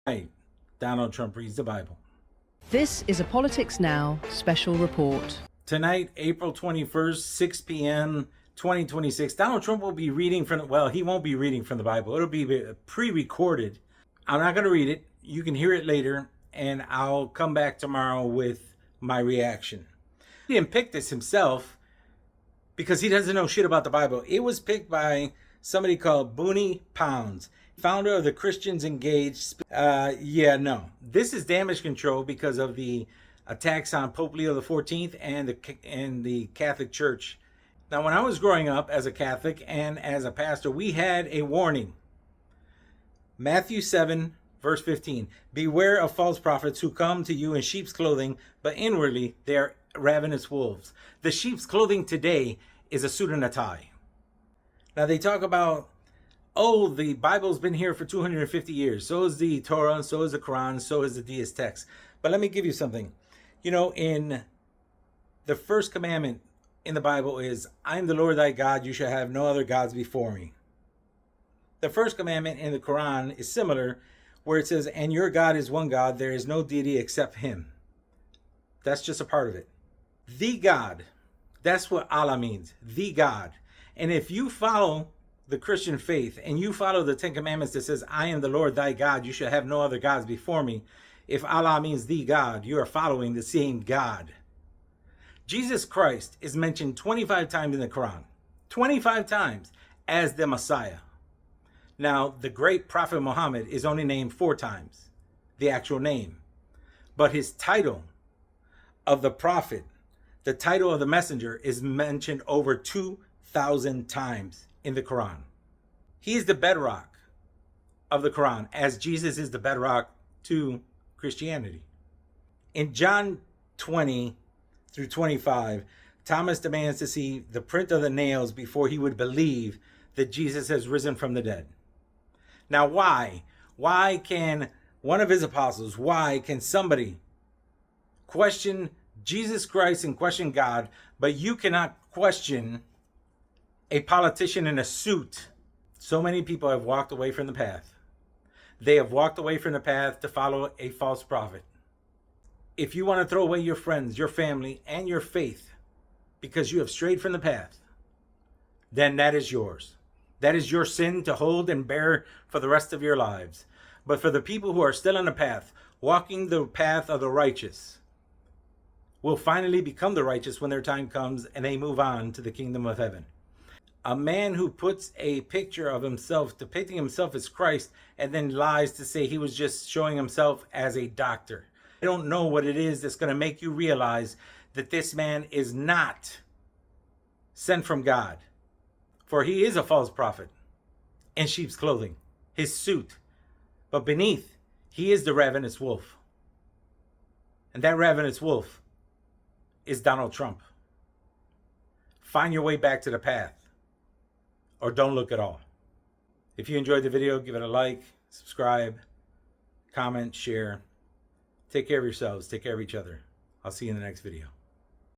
Right. Donald Trump reads the Bible. This is a Politics Now special report. Tonight, April 21st, 6 p.m., 2026, Donald Trump will be reading from, well, he won't be reading from the Bible. It'll be pre-recorded. I'm not going to read it. You can hear it later, and I'll come back tomorrow with my reaction. He didn't pick this himself because he doesn't know shit about the Bible. It was picked by somebody called Booney Pounds, founder of the Christians Engaged. This is damage control because of the attacks on Pope Leo XIV and the Catholic Church. Now, when I was growing up as a Catholic and as a pastor, we had a warning. Matthew 7, verse 15. Beware of false prophets who come to you in sheep's clothing, but inwardly they are ravenous wolves. The sheep's clothing today is a suit and a tie. Now, they talk about, oh, the Bible's been here for 250 years. So is the Torah, so is the Quran, so is the deist text. But let me give you something. You know, in the first commandment in the Bible is, I am the Lord thy God, you shall have no other gods before me. The first commandment in the Quran is similar, where it says, and your God is one God, there is no deity except him. That's just a part of it. The God, that's what Allah means, the God. And if you follow the Christian faith and you follow the Ten Commandments that says, I am the Lord thy God, you shall have no other gods before me. If Allah means the God, you are following the same God. Jesus Christ is mentioned 25 times in the Quran, 25 times as the Messiah. Now, the great Prophet Muhammad is only named 4 times, the actual name. But his title of the prophet, the title of the messenger, is mentioned over 2,000 times in the Quran. He is the bedrock of the Quran, as Jesus is the bedrock to Christianity. In John 20 through 25, Thomas demands to see the print of the nails before he would believe that Jesus has risen from the dead. Now, why? Why can one of his apostles, why can somebody question Jesus Christ and question God, but you cannot question a politician in a suit? So many people have walked away from the path. They have walked away from the path to follow a false prophet. If you want to throw away your friends, your family, and your faith because you have strayed from the path, then that is yours. That is your sin to hold and bear for the rest of your lives. But for the people who are still on the path, walking the path of the righteous, will finally become the righteous when their time comes and they move on to the kingdom of heaven. A man who puts a picture of himself, depicting himself as Christ, and then lies to say he was just showing himself as a doctor. I don't know what it is that's going to make you realize that this man is not sent from God. For he is a false prophet in sheep's clothing, his suit. But beneath, he is the ravenous wolf. And that ravenous wolf is Donald Trump. Find your way back to the path, or don't look at all. If you enjoyed the video, give it a like, subscribe, comment, share. Take care of yourselves. Take care of each other. I'll see you in the next video.